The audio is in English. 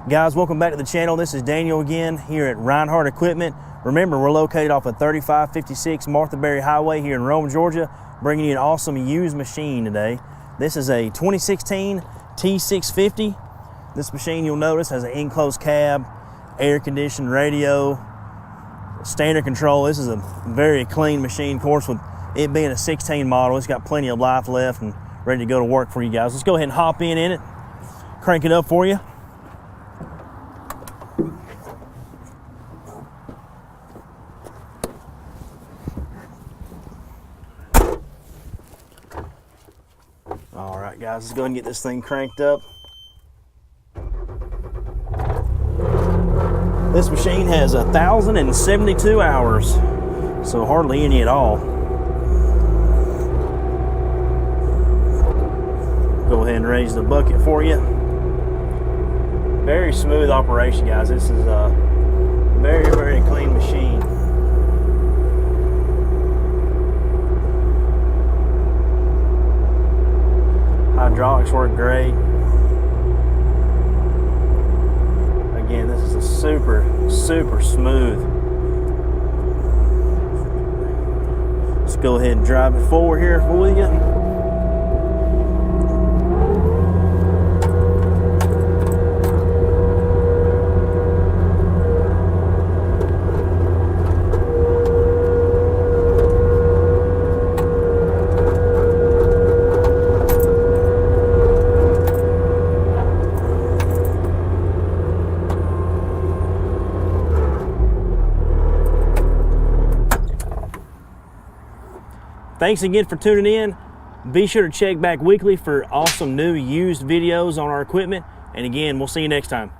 Guys, welcome back to the channel. This is Daniel again here at Reinhardt Equipment. Remember, we're located off of 3556 Martha Berry Highway here in Rome, Georgia, bringing you an awesome used machine today. This is a 2016 T650. This machine, you'll notice, has an enclosed cab, air-conditioned radio, standard control. This is a very clean machine. Of course, with it being a 16 model, it's got plenty of life left and ready to go to work for you guys. Let's go ahead and hop in it, crank it up for you. All right, guys, let's go ahead and get this thing cranked up. This machine has 1,072 hours, so hardly any at all. Go ahead and raise the bucket for you. Very smooth operation, guys. This is a very, very clean machine. Hydraulics work great. Again, this is a super smooth. Let's go ahead and drive it forward here for you. Thanks again for tuning in. Be sure to check back weekly for awesome new used videos on our equipment. And again, we'll see you next time.